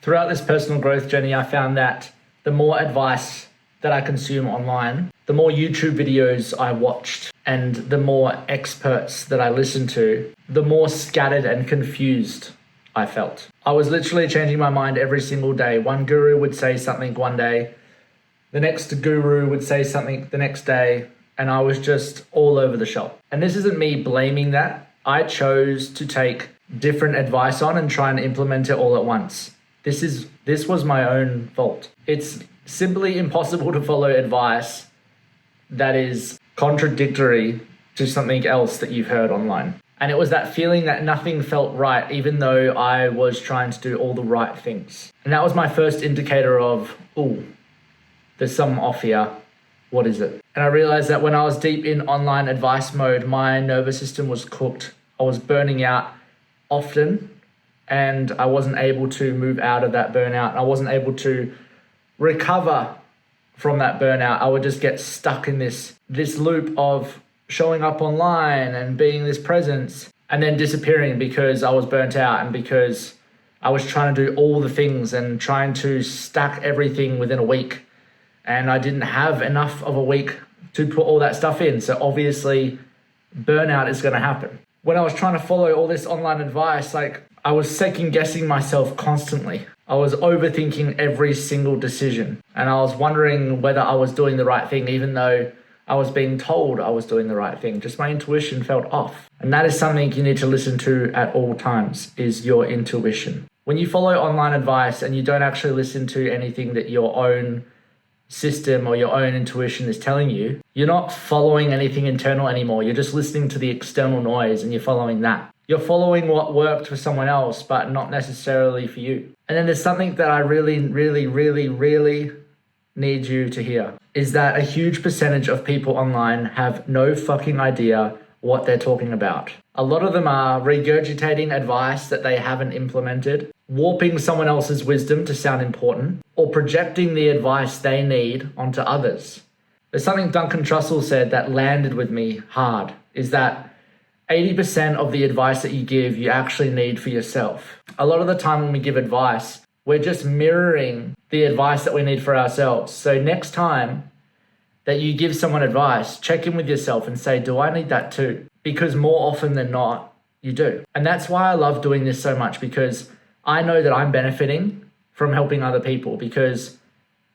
Throughout this personal growth journey, I found that the more advice that I consume online, the more YouTube videos I watched, and the more experts that I listened to, the more scattered and confused I felt. I was literally changing my mind every single day. One guru would say something one day, the next guru would say something the next day, and I was just all over the shop. And this isn't me blaming that. I chose to take different advice on and try and implement it all at once. This was my own fault. It's simply impossible to follow advice that is contradictory to something else that you've heard online. And it was that feeling that nothing felt right, even though I was trying to do all the right things. And that was my first indicator of, there's something off here. What is it? And I realized that when I was deep in online advice mode, my nervous system was cooked. I was burning out often, and I wasn't able to move out of that burnout. I wasn't able to recover from that burnout. I would just get stuck in this loop of showing up online and being this presence and then disappearing because I was burnt out and because I was trying to do all the things and trying to stack everything within a week. And I didn't have enough of a week to put all that stuff in. So obviously burnout is going to happen. When I was trying to follow all this online advice, I was second guessing myself constantly. I was overthinking every single decision. And I was wondering whether I was doing the right thing, even though I was being told I was doing the right thing. Just my intuition felt off. And that is something you need to listen to at all times, is your intuition. When you follow online advice and you don't actually listen to anything that your own system or your own intuition is telling you, you're not following anything internal anymore. You're just listening to the external noise and you're following that. You're following what worked for someone else, but not necessarily for you. And then there's something that I really, really, really, really need you to hear, is that a huge percentage of people online have no fucking idea what they're talking about. A lot of them are regurgitating advice that they haven't implemented, warping someone else's wisdom to sound important, or projecting the advice they need onto others. There's something Duncan Trussell said that landed with me hard, is that 80% of the advice that you give, you actually need for yourself. A lot of the time when we give advice, we're just mirroring the advice that we need for ourselves. So next time that you give someone advice, check in with yourself and say, do I need that too? Because more often than not, you do. And that's why I love doing this so much, because I know that I'm benefiting from helping other people, because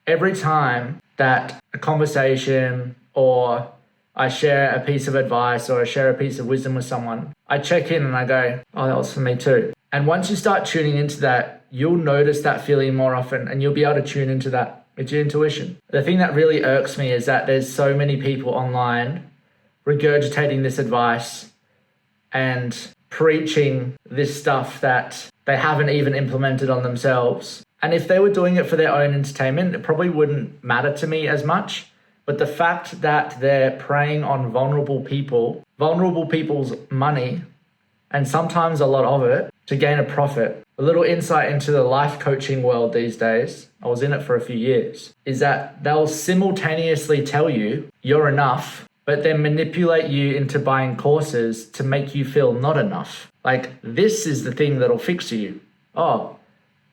every time that a conversation or I share a piece of advice or I share a piece of wisdom with someone, I check in and I go, oh, that was for me too. And once you start tuning into that, you'll notice that feeling more often and you'll be able to tune into that. It's your intuition. The thing that really irks me is that there's so many people online regurgitating this advice and preaching this stuff that they haven't even implemented on themselves. And if they were doing it for their own entertainment, it probably wouldn't matter to me as much. But the fact that they're preying on vulnerable people's money, and sometimes a lot of it, to gain a profit. A little insight into the life coaching world these days, I was in it for a few years, is that they'll simultaneously tell you you're enough, but then manipulate you into buying courses to make you feel not enough. Like, this is the thing that'll fix you. Oh,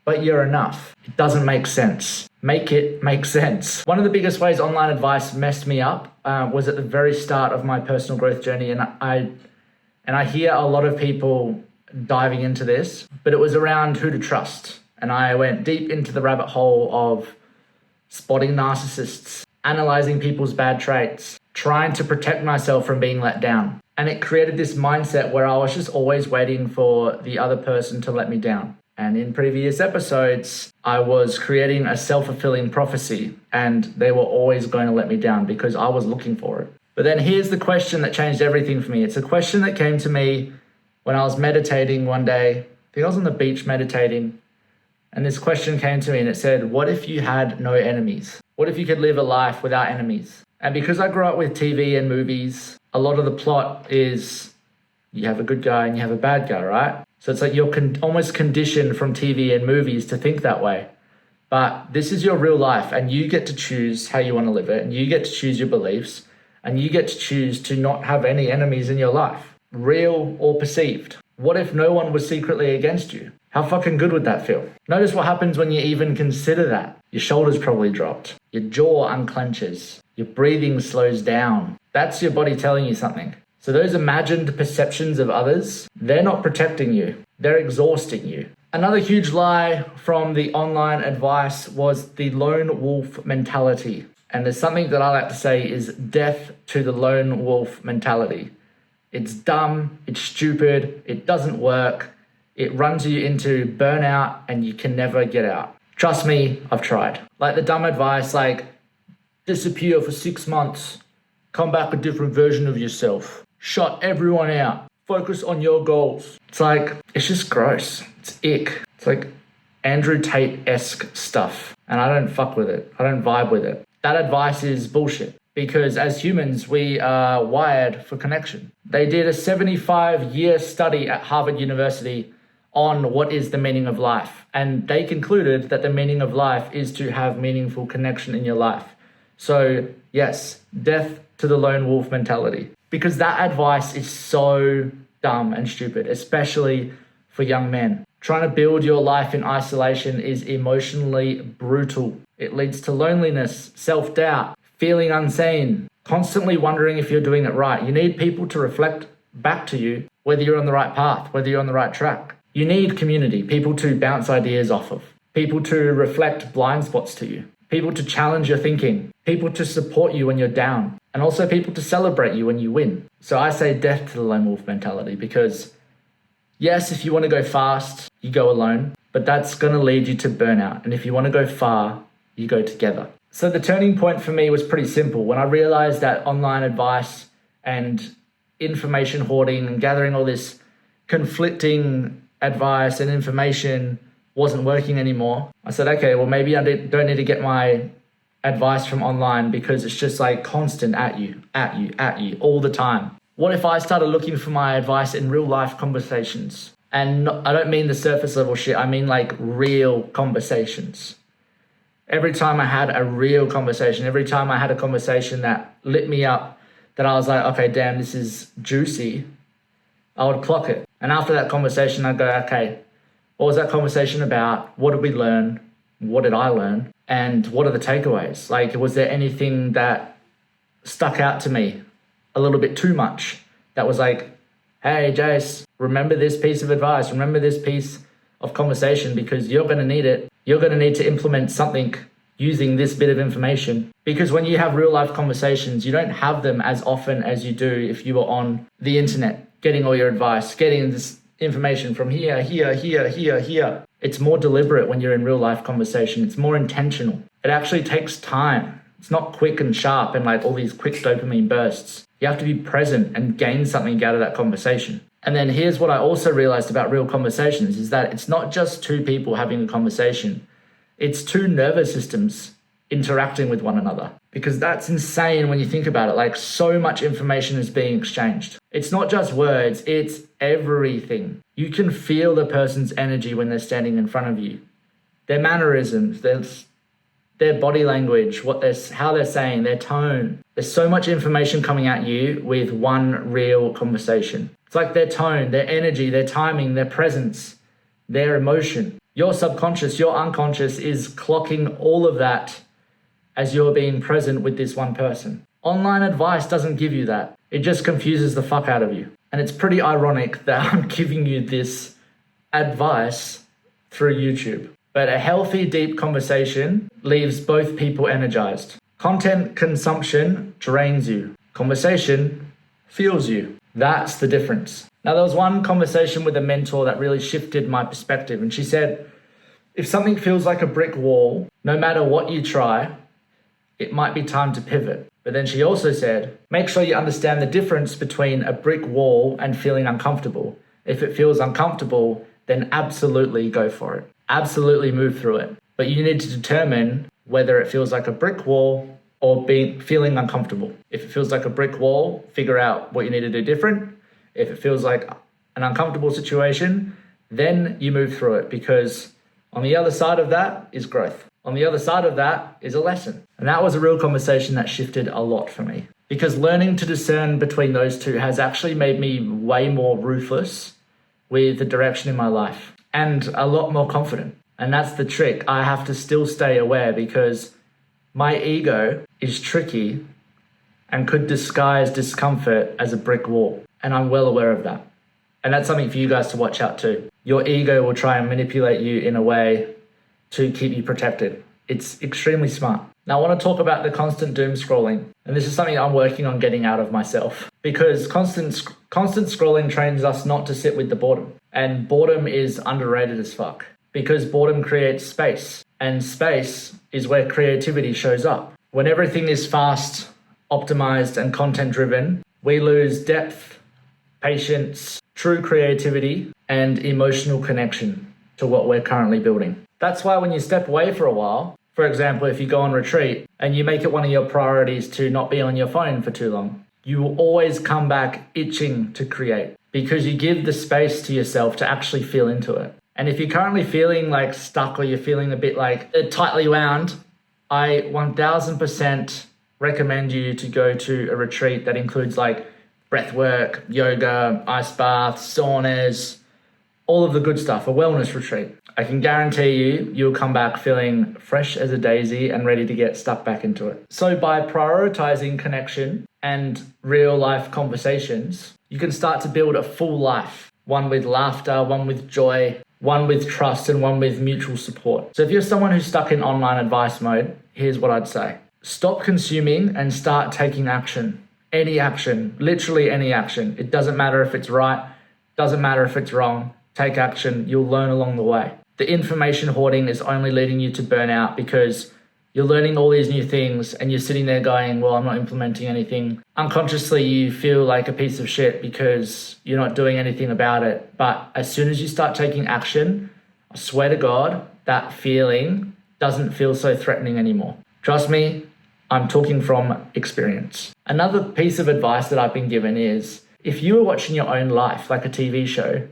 but you're enough. It doesn't make sense. Make it make sense. One of the biggest ways online advice messed me up was at the very start of my personal growth journey. And I hear a lot of people diving into this, but it was around who to trust. And I went deep into the rabbit hole of spotting narcissists, analyzing people's bad traits, trying to protect myself from being let down. And it created this mindset where I was just always waiting for the other person to let me down. And in previous episodes, I was creating a self-fulfilling prophecy, and they were always going to let me down because I was looking for it. But then here's the question that changed everything for me. It's a question that came to me when I was meditating one day. I think I was on the beach meditating, and this question came to me and it said, what if you had no enemies? What if you could live a life without enemies? And because I grew up with TV and movies, a lot of the plot is you have a good guy and you have a bad guy, right? So it's like you're almost conditioned from TV and movies to think that way. But this is your real life, and you get to choose how you want to live it, and you get to choose your beliefs, and you get to choose to not have any enemies in your life, real or perceived. What if no one was secretly against you? How fucking good would that feel? Notice what happens when you even consider that. Your shoulders probably dropped. Your jaw unclenches. Your breathing slows down. That's your body telling you something. So those imagined perceptions of others, they're not protecting you. They're exhausting you. Another huge lie from the online advice was the lone wolf mentality. And there's something that I like to say is death to the lone wolf mentality. It's dumb, it's stupid, it doesn't work, it runs you into burnout and you can never get out. Trust me, I've tried. Like the dumb advice, like disappear for 6 months, come back a different version of yourself, shut everyone out, focus on your goals. It's like, it's just gross. It's ick. It's like Andrew Tate-esque stuff. And I don't fuck with it. I don't vibe with it. That advice is bullshit because as humans, we are wired for connection. They did a 75-year study at Harvard University on what is the meaning of life. And they concluded that the meaning of life is to have meaningful connection in your life. So yes, death to the lone wolf mentality. Because that advice is so dumb and stupid, especially for young men. Trying to build your life in isolation is emotionally brutal. It leads to loneliness, self-doubt, feeling unseen, constantly wondering if you're doing it right. You need people to reflect back to you whether you're on the right path, whether you're on the right track. You need community, people to bounce ideas off of, people to reflect blind spots to you, people to challenge your thinking, people to support you when you're down, and also people to celebrate you when you win. So I say death to the lone wolf mentality because yes, if you want to go fast, you go alone, but that's going to lead you to burnout. And if you want to go far, you go together. So the turning point for me was pretty simple. When I realized that online advice and information hoarding and gathering all this conflicting advice and information wasn't working anymore, I said, okay, well, maybe I don't need to get my advice from online because it's just like constant at you all the time. What if I started looking for my advice in real life conversations? And I don't mean the surface level shit, I mean like real conversations. Every time I had a real conversation, every time I had a conversation that lit me up, that I was like, okay, damn, this is juicy, I would clock it. And after that conversation, I'd go, okay, what was that conversation about? What did we learn? What did I learn? And what are the takeaways? Like, was there anything that stuck out to me a little bit too much that was like, hey, Jace, remember this piece of advice, remember this piece of conversation because you're going to need it. You're going to need to implement something using this bit of information. Because when you have real life conversations, you don't have them as often as you do if you were on the internet, getting all your advice, getting this information from here. It's more deliberate when you're in real life conversation. It's more intentional. It actually takes time. It's not quick and sharp and like all these quick dopamine bursts. You have to be present and gain something out of that conversation. And then here's what I also realized about real conversations is that it's not just two people having a conversation. It's two nervous systems interacting with one another. Because that's insane when you think about it. Like so much information is being exchanged. It's not just words, it's everything. You can feel the person's energy when they're standing in front of you. Their mannerisms, their body language, how they're saying, their tone. There's so much information coming at you with one real conversation. It's like their tone, their energy, their timing, their presence, their emotion. Your subconscious, your unconscious is clocking all of that as you're being present with this one person. Online advice doesn't give you that. It just confuses the fuck out of you. And it's pretty ironic that I'm giving you this advice through YouTube. But a healthy, deep conversation leaves both people energized. Content consumption drains you. Conversation fuels you. That's the difference. Now, there was one conversation with a mentor that really shifted my perspective. And she said, if something feels like a brick wall, no matter what you try, it might be time to pivot. But then she also said, make sure you understand the difference between a brick wall and feeling uncomfortable. If it feels uncomfortable, then absolutely go for it. Absolutely move through it. But you need to determine whether it feels like a brick wall or feeling uncomfortable. If it feels like a brick wall, figure out what you need to do different. If it feels like an uncomfortable situation, then you move through it because on the other side of that is growth. On the other side of that is a lesson. And that was a real conversation that shifted a lot for me because learning to discern between those two has actually made me way more ruthless with the direction in my life. and a lot more confident. And that's the trick. I have to still stay aware because my ego is tricky and could disguise discomfort as a brick wall. And I'm well aware of that. And that's something for you guys to watch out too. Your ego will try and manipulate you in a way to keep you protected. It's extremely smart. Now I want to talk about the constant doom scrolling. And this is something I'm working on getting out of myself because constant scrolling trains us not to sit with the boredom. And boredom is underrated as fuck because boredom creates space, and space is where creativity shows up. When everything is fast, optimized, and content driven, we lose depth, patience, true creativity, and emotional connection to what we're currently building. That's why when you step away for a while, for example, if you go on retreat and you make it one of your priorities to not be on your phone for too long, you will always come back itching to create because you give the space to yourself to actually feel into it. And if you're currently feeling like stuck or you're feeling a bit like tightly wound, I 1000% recommend you to go to a retreat that includes like breath work, yoga, ice baths, saunas, all of the good stuff, a wellness retreat. I can guarantee you'll come back feeling fresh as a daisy and ready to get stuck back into it. So by prioritizing connection and real life conversations, you can start to build a full life, one with laughter, one with joy, one with trust, and one with mutual support. So if you're someone who's stuck in online advice mode, here's what I'd say. Stop consuming and start taking action. Any action, literally any action. It doesn't matter if it's right, doesn't matter if it's wrong. Take action, you'll learn along the way. The information hoarding is only leading you to burnout because you're learning all these new things and you're sitting there going, well, I'm not implementing anything. Unconsciously, you feel like a piece of shit because you're not doing anything about it. But as soon as you start taking action, I swear to God, that feeling doesn't feel so threatening anymore. Trust me, I'm talking from experience. Another piece of advice that I've been given is if you were watching your own life, like a TV show,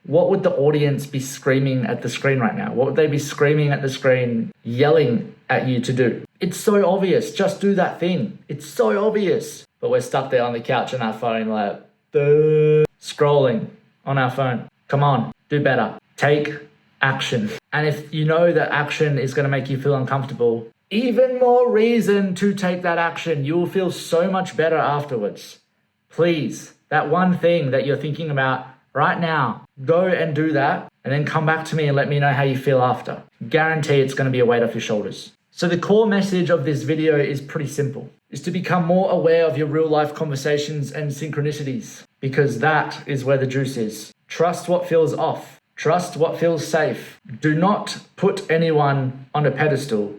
what would the audience be screaming at the screen right now? What would they be screaming at the screen, yelling at you to do? It's so obvious. Just do that thing. It's so obvious. But we're stuck there on the couch on our phone, like, scrolling on our phone. Come on, do better. Take action. And if you know that action is going to make you feel uncomfortable, even more reason to take that action. You will feel so much better afterwards. Please, that one thing that you're thinking about right now, go and do that and then come back to me and let me know how you feel after. Guarantee it's going to be a weight off your shoulders. So the core message of this video is pretty simple. Is to become more aware of your real life conversations and synchronicities because that is where the juice is. Trust what feels off. Trust what feels safe. Do not put anyone on a pedestal.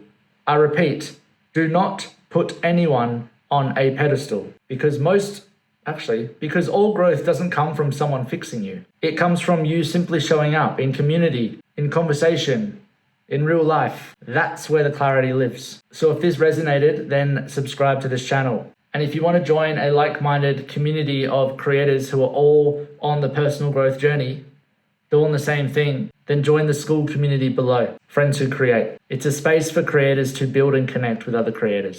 I repeat, do not put anyone on a pedestal because all growth doesn't come from someone fixing you. It comes from you simply showing up in community, in conversation, in real life. That's where the clarity lives. So if this resonated, then subscribe to this channel. And if you want to join a like-minded community of creators who are all on the personal growth journey, doing the same thing, then join the school community below, Friends Who Create. It's a space for creators to build and connect with other creators.